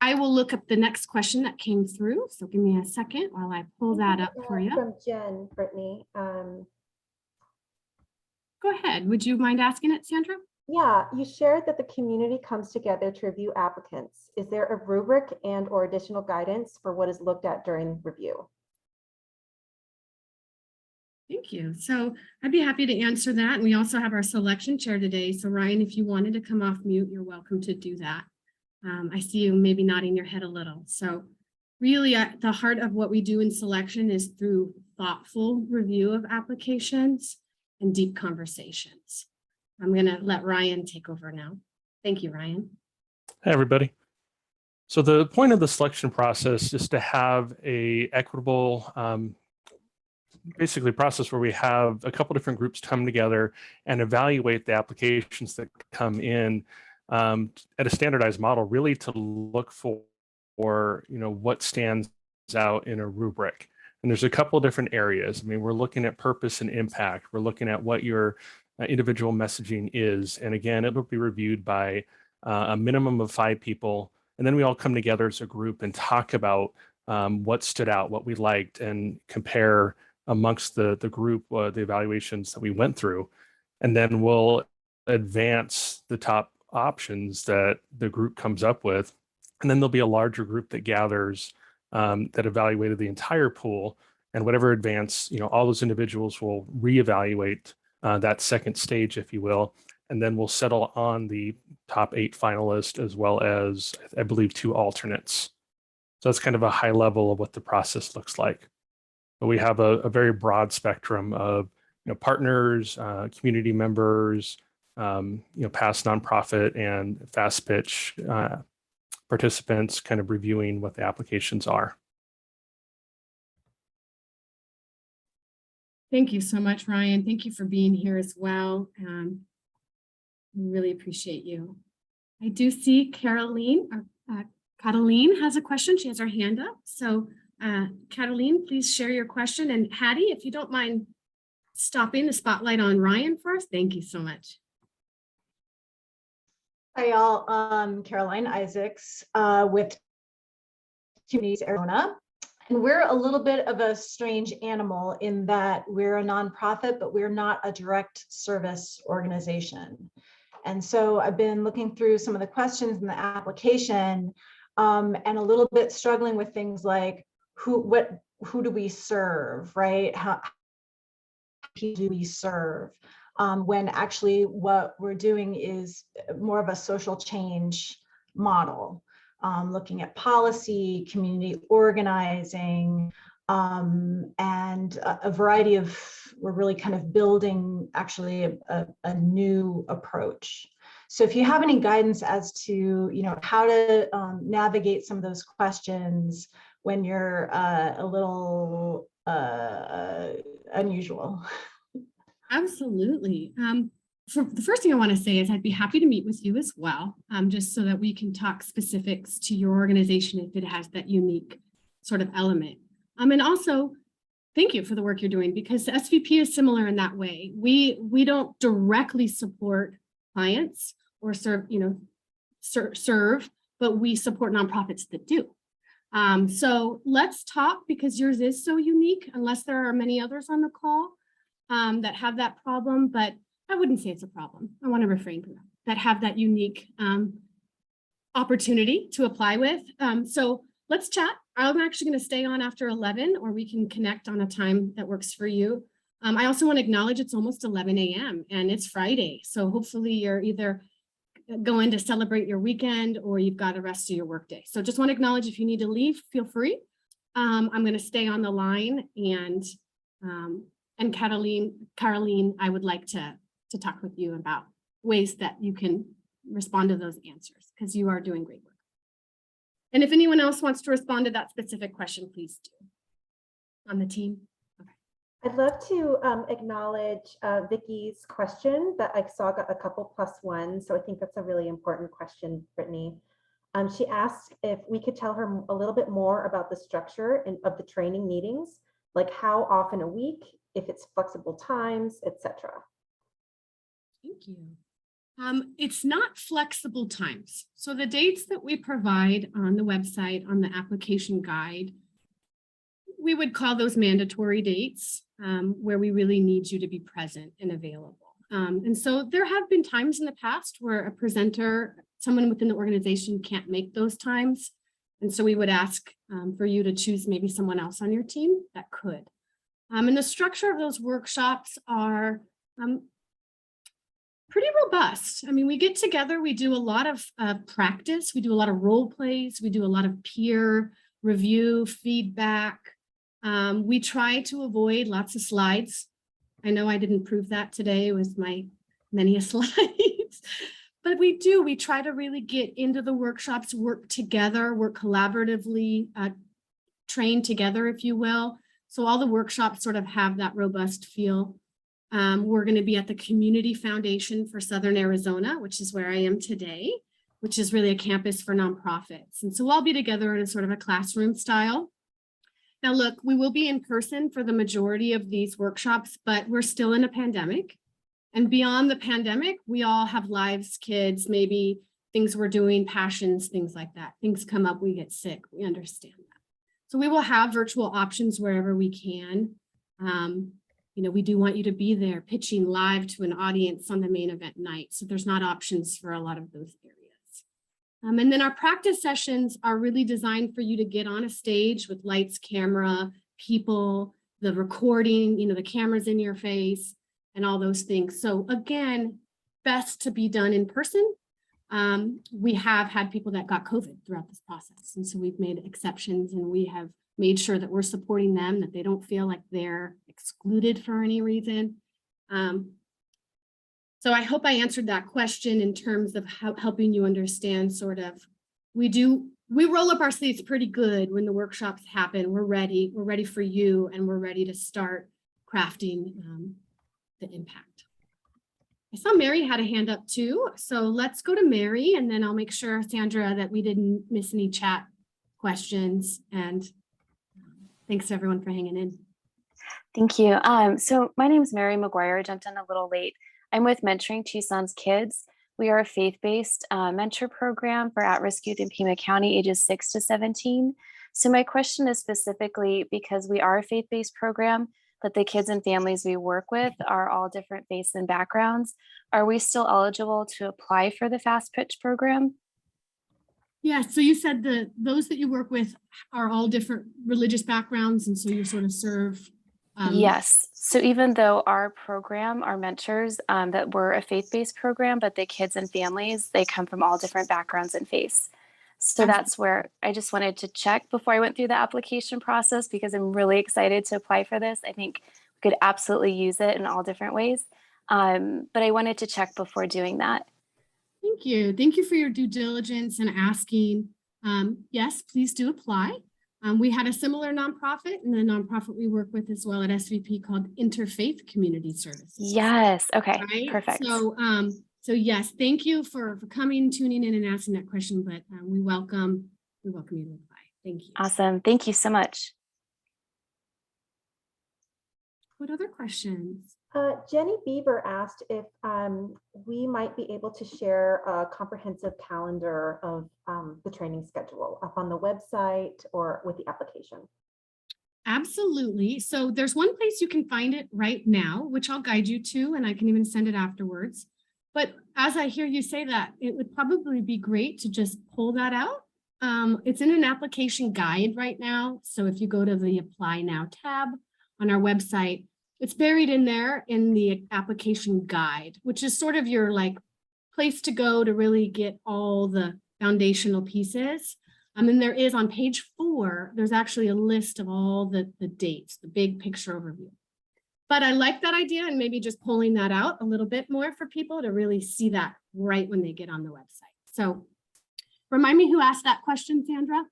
I will look up the next question that came through. So give me a second while I pull that up for you. From Jen, Brittany. Go ahead. Would you mind asking it, Sandra? Yeah, you shared that the community comes together to review applicants. Is there a rubric and or additional guidance for what is looked at during review? Thank you. So I'd be happy to answer that. And we also have our selection chair today. So Ryan, if you wanted to come off mute, you're welcome to do that. I see you maybe nodding your head a little. So really at the heart of what we do in selection is through thoughtful review of applications and deep conversations. I'm going to let Ryan take over now. Thank you, Ryan. Hey, everybody. So the point of the selection process is to have a equitable, basically process where we have a couple different groups come together and evaluate the applications that come in at a standardized model, really to look for what stands out in a rubric. And there's a couple different areas. I mean, we're looking at purpose and impact. We're looking at what your individual messaging is. And again, it will be reviewed by a minimum of 5 people. And then we all come together as a group and talk about what stood out, what we liked, and compare amongst the group, the evaluations that we went through. And then we'll advance the top options that the group comes up with. And then there'll be a larger group that gathers that evaluated the entire pool, and whatever advance, all those individuals will reevaluate that second stage, if you will, and then we'll settle on the top 8 finalists as well as, I believe, 2 alternates. So that's kind of a high level of what the process looks like. But we have a very broad spectrum of partners, community members, past nonprofit and fast pitch participants kind of reviewing what the applications are. Thank you so much, Ryan. Thank you for being here as well. We really appreciate you. I do see Cataline has a question. She has her hand up. So Cataline, please share your question. And Hattie, if you don't mind stopping the spotlight on Ryan for us, thank you so much. Hi, y'all. Caroline Isaacs with Communities Arizona. And we're a little bit of a strange animal in that we're a nonprofit, but we're not a direct service organization. And so I've been looking through some of the questions in the application and a little bit struggling with things like who do we serve, right? How do we serve? When actually what we're doing is more of a social change model. Looking at policy, community organizing, and a variety of, we're really kind of building actually a new approach. So if you have any guidance as to, how to navigate some of those questions when you're a little unusual. Absolutely. The first thing I want to say is I'd be happy to meet with you as well, just so that we can talk specifics to your organization if it has that unique sort of element. And also, thank you for the work you're doing, because the SVP is similar in that way. We don't directly support clients or serve, but we support nonprofits that do. So let's talk, because yours is so unique, unless there are many others on the call that have that problem, but I wouldn't say it's a problem. I want to refrain from that have that unique opportunity to apply with. So let's chat. I'm actually going to stay on after 11, or we can connect on a time that works for you. I also want to acknowledge it's almost 11 a.m. and it's Friday. So hopefully you're either going to celebrate your weekend or you've got the rest of your workday. So just want to acknowledge if you need to leave, feel free. I'm going to stay on the line, and Caroline, I would like to talk with you about ways that you can respond to those answers, because you are doing great work. And if anyone else wants to respond to that specific question, please do on the team. I'd love to acknowledge Vicky's question that I saw got a couple +1. So I think that's a really important question, Brittany. She asked if we could tell her a little bit more about the structure of the training meetings, like how often a week, if it's flexible times, etc. Thank you. It's not flexible times. So the dates that we provide on the website, on the application guide, we would call those mandatory dates, where we really need you to be present and available. And so there have been times in the past where a presenter, someone within the organization, can't make those times. And so we would ask for you to choose maybe someone else on your team that could. And the structure of those workshops are pretty robust. I mean, we get together, we do a lot of practice, we do a lot of role plays, we do a lot of peer review, feedback. We try to avoid lots of slides. I know I didn't prove that today with my many slides, but we try to really get into the workshops, work together, work collaboratively, train together, if you will. So all the workshops sort of have that robust feel. We're going to be at the Community Foundation for Southern Arizona, which is where I am today, which is really a campus for nonprofits. And so we'll all be together in a sort of a classroom style. Now, look, we will be in person for the majority of these workshops, but we're still in a pandemic. And beyond the pandemic, we all have lives, kids, maybe things we're doing, passions, things like that. Things come up, we get sick, we understand that. So we will have virtual options wherever we can. You know, we do want you to be there pitching live to an audience on the main event night. So there's not options for a lot of those areas. And then our practice sessions are really designed for you to get on a stage with lights, camera, people, the recording, you know, the cameras in your face and all those things. So again, best to be done in person. We have had people that got COVID throughout this process. And so we've made exceptions, and we have made sure that we're supporting them, that they don't feel like they're excluded for any reason. So I hope I answered that question in terms of helping you understand sort of, we roll up our sleeves pretty good when the workshops happen. We're ready for you, and we're ready to start crafting the impact. I saw Mary had a hand up too. So let's go to Mary, and then I'll make sure, Sandra, that we didn't miss any chat questions. And thanks to everyone for hanging in. Thank you. So my name is Mary McGuire. I jumped in a little late. I'm with Mentoring Tucson's Kids. We are a faith-based mentor program for at-risk youth in Pima County, ages 6 to 17. So my question is specifically because we are a faith-based program, but the kids and families we work with are all different faiths and backgrounds. Are we still eligible to apply for the Fast Pitch program? Yeah, so you said that those that you work with are all different religious backgrounds, and so you sort of serve. Yes. So even though our program, our mentors, that we're a faith-based program, but the kids and families, they come from all different backgrounds and faiths. So that's where I just wanted to check before I went through the application process, because I'm really excited to apply for this. I think we could absolutely use it in all different ways. But I wanted to check before doing that. Thank you. Thank you for your due diligence and asking. Yes, please do apply. We had a similar nonprofit, and the nonprofit we work with as well at SVP called Interfaith Community Services. Yes. Okay. Right? Perfect. So yes, thank you for coming, tuning in, and asking that question. But we welcome you to apply. Thank you. Awesome. Thank you so much. What other questions? Jenny Bieber asked if we might be able to share a comprehensive calendar of the training schedule up on the website or with the application. Absolutely. So there's one place you can find it right now, which I'll guide you to, and I can even send it afterwards. But as I hear you say that, it would probably be great to just pull that out. It's in an application guide right now. So if you go to the Apply Now tab on our website, it's buried in there in the application guide, which is sort of your like place to go to really get all the foundational pieces. And then there is on page 4, there's actually a list of all the dates, the big picture overview. But I like that idea, and maybe just pulling that out a little bit more for people to really see that right when they get on the website. So remind me who asked that question, Sandra?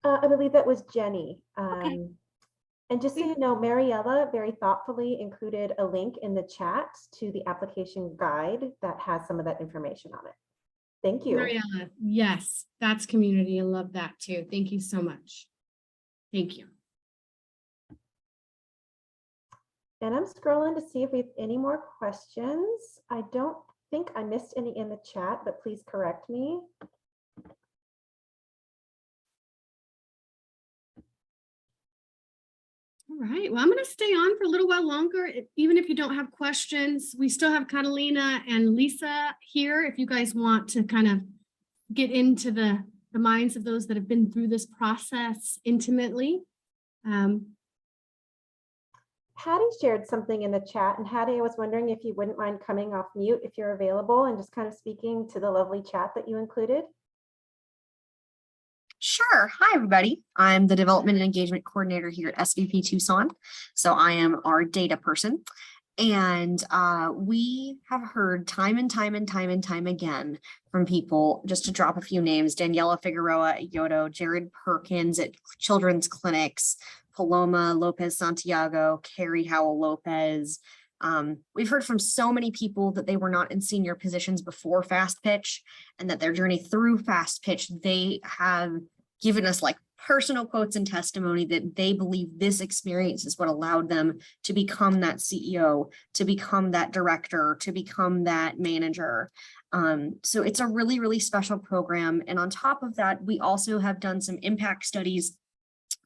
I believe that was Jenny. Okay. And just so you know, Mariella very thoughtfully included a link in the chat to the application guide that has some of that information on it. Thank you. Mariella, yes, that's community. I love that too. Thank you so much. Thank you. And I'm scrolling to see if we have any more questions. I don't think I missed any in the chat, but please correct me. All right, well, I'm going to stay on for a little while longer. Even if you don't have questions, we still have Catalina and Lisa here. If you guys want to kind of get into the minds of those that have been through this process intimately. Hattie shared something in the chat, and Hattie, I was wondering if you wouldn't mind coming off mute if you're available and just kind of speaking to the lovely chat that you included. Sure. Hi, everybody. I'm the Development and Engagement Coordinator here at SVP Tucson. So I am our data person. And we have heard time and time again from people, just to drop a few names, Daniela Figueroa at Yodo, Jared Perkins at Children's Clinics, Paloma Lopez Santiago, Carrie Howell Lopez. We've heard from so many people that they were not in senior positions before Fast Pitch, and that their journey through Fast Pitch, they have given us like personal quotes and testimony that they believe this experience is what allowed them to become that CEO, to become that director, to become that manager. So it's a really, really special program. And on top of that, we also have done some impact studies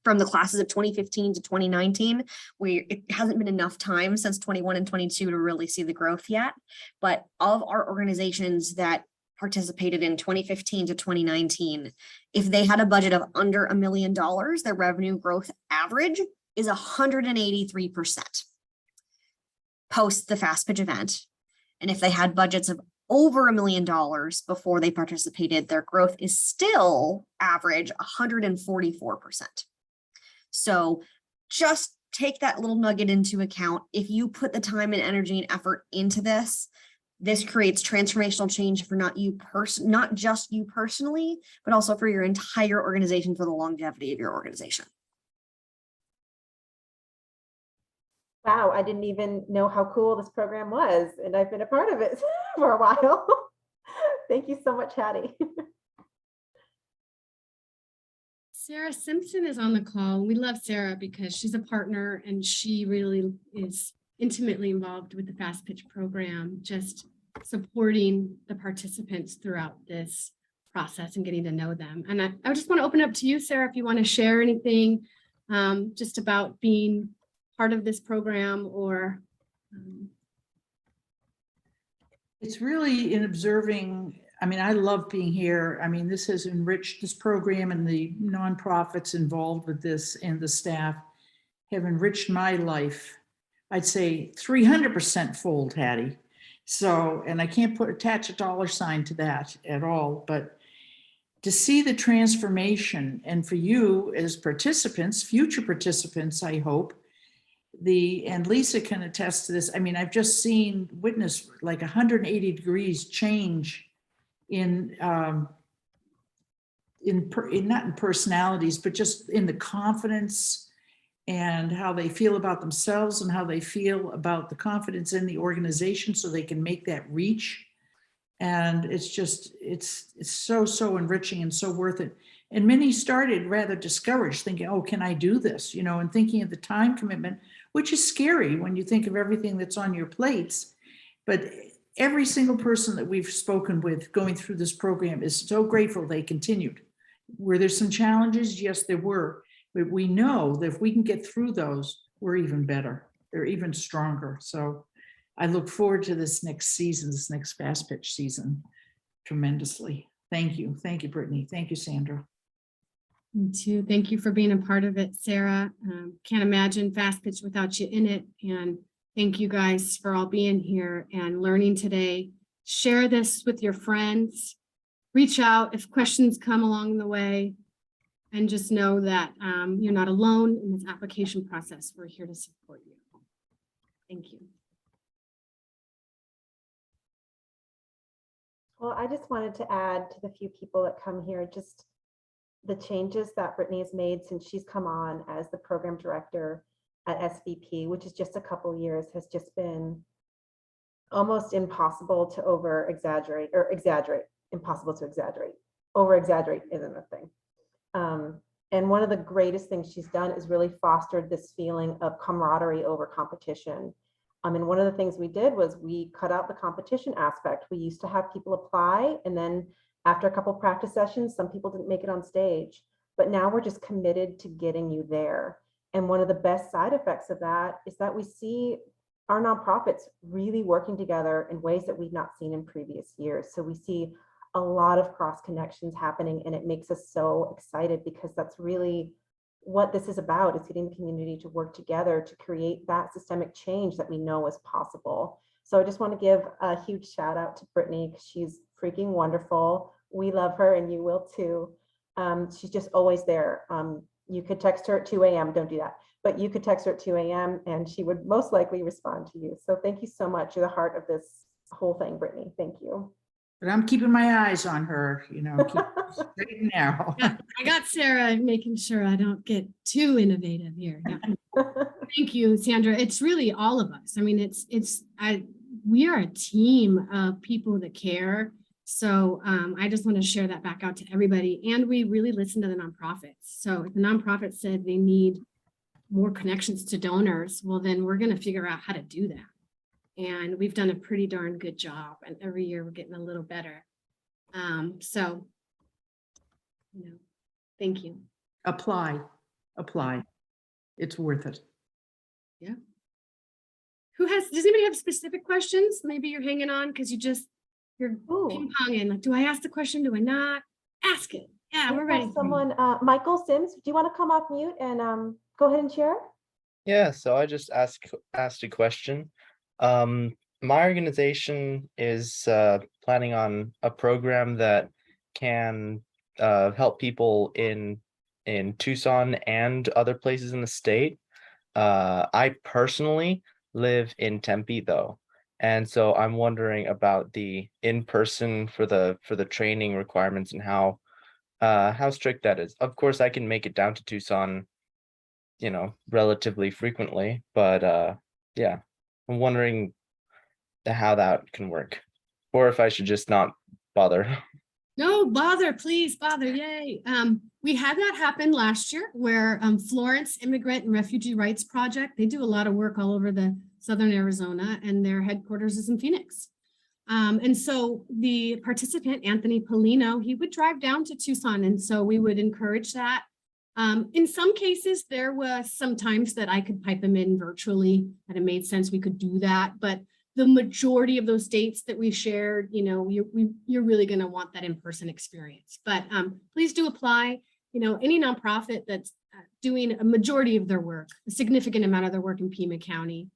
from the classes of 2015 to 2019, where it hasn't been enough time since 21 and 22 to really see the growth yet. But of our organizations that participated in 2015 to 2019, if they had a budget of under $1 million, their revenue growth average is 183% post the Fast Pitch event. And if they had budgets of over $1 million before they participated, their growth is still average 144%. So just take that little nugget into account. If you put the time and energy and effort into this, this creates transformational change for not just you personally, but also for your entire organization, for the longevity of your organization. Wow, I didn't even know how cool this program was, and I've been a part of it for a while. Thank you so much, Hattie. Sarah Simpson is on the call. We love Sarah because she's a partner and she really is intimately involved with the Fast Pitch program, just supporting the participants throughout this process and getting to know them. And I just want to open up to you, Sarah, if you want to share anything just about being part of this program or. It's really in observing. I mean, I love being here. I mean, this has enriched this program, and the nonprofits involved with this and the staff have enriched my life. I'd say 300% fold, Hattie. So, and I can't attach a dollar sign to that at all, but to see the transformation, and for you as participants, future participants, I hope, and Lisa can attest to this. I mean, I've just witnessed like 180 degrees change in not in personalities, but just in the confidence and how they feel about themselves and how they feel about the confidence in the organization, so they can make that reach. And it's just, it's so enriching and so worth it. And many started rather discouraged, thinking, oh, can I do this? You know, and thinking of the time commitment, which is scary when you think of everything that's on your plates. But every single person that we've spoken with going through this program is so grateful they continued. Were there some challenges? Yes, there were. But we know that if we can get through those, we're even better. They're even stronger. So I look forward to this next season, this next Fast Pitch season, tremendously. Thank you. Thank you, Brittany. Thank you, Sandra. Me too. Thank you for being a part of it, Sarah. Can't imagine Fast Pitch without you in it. And thank you guys for all being here and learning today. Share this with your friends. Reach out if questions come along the way. And just know that you're not alone in this application process. We're here to support you. Thank you. Well, I just wanted to add to the few people that come here, just the changes that Brittany has made since she's come on as the program director at SVP, which is just a couple years, has just been almost impossible to over exaggerate or exaggerate, impossible to exaggerate. Over exaggerate isn't a thing. And one of the greatest things she's done is really fostered this feeling of camaraderie over competition. And one of the things we did was we cut out the competition aspect. We used to have people apply, and then after a couple practice sessions, some people didn't make it on stage, but now we're just committed to getting you there. And one of the best side effects of that is that we see our nonprofits really working together in ways that we've not seen in previous years. So we see a lot of cross connections happening, and it makes us so excited because that's really what this is about, is getting the community to work together to create that systemic change that we know is possible. So I just want to give a huge shout out to Brittany because she's freaking wonderful. We love her and you will too. She's just always there. You could text her at 2 a.m. Don't do that. But you could text her at 2 a.m. and she would most likely respond to you. So thank you so much. You're the heart of this whole thing, Brittany. Thank you. But I'm keeping my eyes on her, you know, keep it straight and narrow. Yeah, I got Sarah making sure I don't get too innovative here. Yeah. Thank you, Sandra. It's really all of us. I mean, we are a team of people that care. So I just want to share that back out to everybody. And we really listen to the nonprofits. So if the nonprofit said they need more connections to donors, well, then we're going to figure out how to do that. And we've done a pretty darn good job. And every year we're getting a little better. So, you know, thank you. Apply. It's worth it. Yeah. Does anybody have specific questions? Maybe you're hanging on because you're ping-ponging. Like, do I ask the question? Do I not? Ask it. Yeah, we're ready. Someone, Michael Sims, do you want to come off mute and go ahead and share? Yeah, so I just asked a question. My organization is planning on a program that can help people in Tucson and other places in the state. I personally live in Tempe though, and so I'm wondering about the in-person for the training requirements and how strict that is. Of course, I can make it down to Tucson, you know, relatively frequently, but yeah, I'm wondering how that can work, or if I should just not bother. No, bother, please bother, yay. We had that happen last year where Florence Immigrant and Refugee Rights Project, they do a lot of work all over the Southern Arizona and their headquarters is in Phoenix. And so the participant, Anthony Polino, he would drive down to Tucson. And so we would encourage that. In some cases, there was some times that I could pipe him in virtually, that it made sense, we could do that. But the majority of those dates that we shared, you know, you're really going to want that in-person experience. But please do apply. You know, any nonprofit that's doing a majority of their work, a significant amount of their work in Pima County,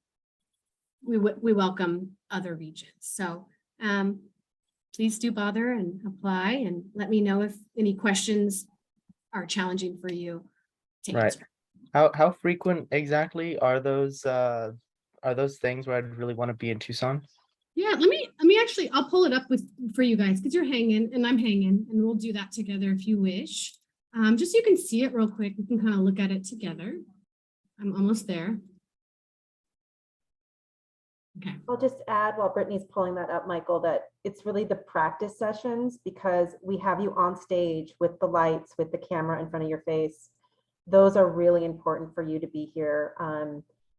we welcome other regions. So please do bother and apply and let me know if any questions are challenging for you to answer. How frequent exactly are those things where I'd really want to be in Tucson? Yeah, let me actually, I'll pull it up for you guys because you're hanging and I'm hanging and we'll do that together if you wish. Just so you can see it real quick, we can kind of look at it together. I'm almost there. Okay. I'll just add while Brittany's pulling that up, Michael, that it's really the practice sessions because we have you on stage with the lights, with the camera in front of your face. Those are really important for you to be here.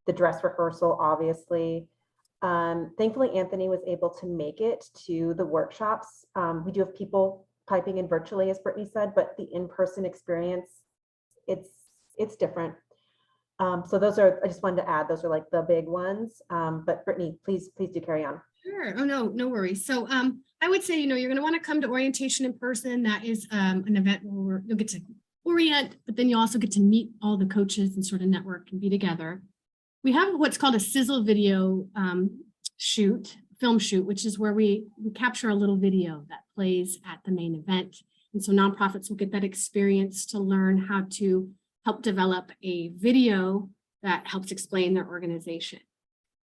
The dress rehearsal, obviously. Thankfully, Anthony was able to make it to the workshops. We do have people piping in virtually, as Brittany said, but the in-person experience, it's different. So those are, I just wanted to add, those are like the big ones. But Brittany, please do carry on. Sure. Oh, no worries. So I would say, you know, you're going to want to come to orientation in person. That is an event where you'll get to orient, but then you also get to meet all the coaches and sort of network and be together. We have what's called a sizzle video film shoot, which is where we capture a little video that plays at the main event. And so nonprofits will get that experience to learn how to help develop a video that helps explain their organization.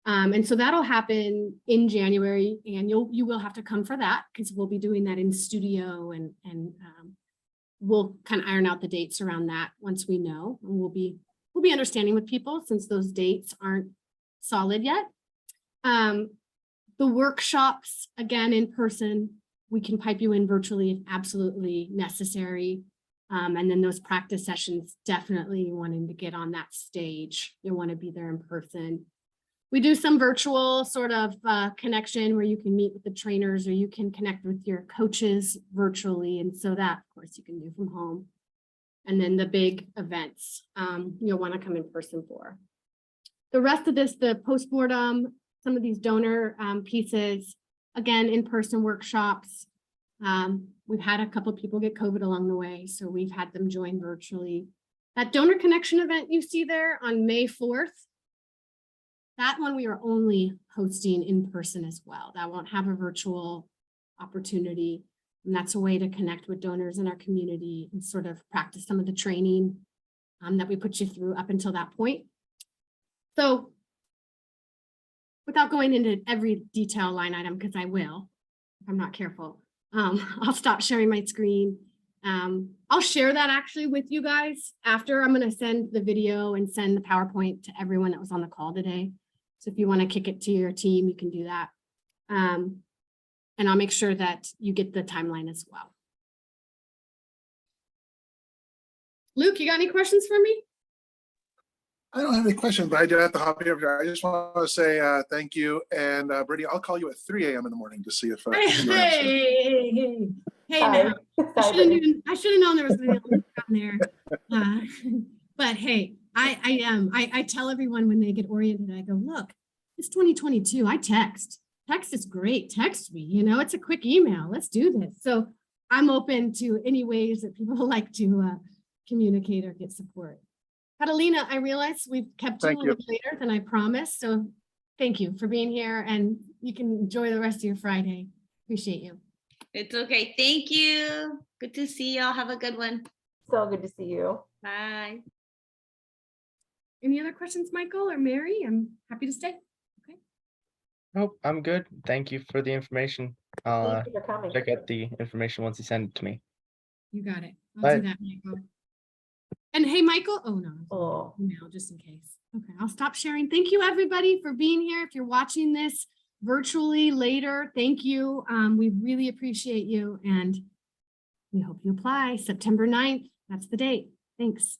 And so that'll happen in January, and you will have to come for that because we'll be doing that in studio, and we'll kind of iron out the dates around that once we know, and we'll be understanding with people since those dates aren't solid yet. The workshops, again, in person, we can pipe you in virtually if absolutely necessary. And then those practice sessions, definitely wanting to get on that stage. You'll want to be there in person. We do some virtual sort of connection where you can meet with the trainers or you can connect with your coaches virtually. And so that, of course, you can do from home. And then the big events you'll want to come in person for. The rest of this, the postmortem, some of these donor pieces, again, in-person workshops. We've had a couple of people get COVID along the way, so we've had them join virtually. That donor connection event you see there on May 4th, that one we are only hosting in person as well. That won't have a virtual opportunity. And that's a way to connect with donors in our community and sort of practice some of the training that we put you through up until that point. So without going into every detail line item, because I will, if I'm not careful, I'll stop sharing my screen. I'll share that actually with you guys after. I'm going to send the video and send the PowerPoint to everyone that was on the call today. So if you want to kick it to your team, you can do that. And I'll make sure that you get the timeline as well. Luke, you got any questions for me? I don't have any questions, but I do have to hop over here. I just want to say thank you. And Brittany, I'll call you at 3 a.m. in the morning to see if Hey, Sorry. now. I should have known there was going to be a Luke down there. But hey, I tell everyone when they get oriented, I go, look, it's 2022. I text. Text is great. Text me, you know, it's a quick email. Let's do this. So I'm open to any ways that people like to communicate or get support. Catalina, I realize we've kept you a little later than I promised. So thank you for being here, and you can enjoy the rest of your Friday. Appreciate you. It's okay. Thank you. Good to see y'all. Have a good one. So good to see you. Bye. Any other questions, Michael or Mary? I'm happy to stay. Okay. Nope, I'm good. Thank you for the information. I'll Thank you for coming. check out the information once you send it to me. You got it. I'll Bye. do that, Michael. And hey, Michael. Oh, no. Oh. No, just in case. Okay, I'll stop sharing. Thank you, everybody, for being here. If you're watching this virtually later, thank you. We really appreciate you, and we hope you apply September 9th. That's the date. Thanks.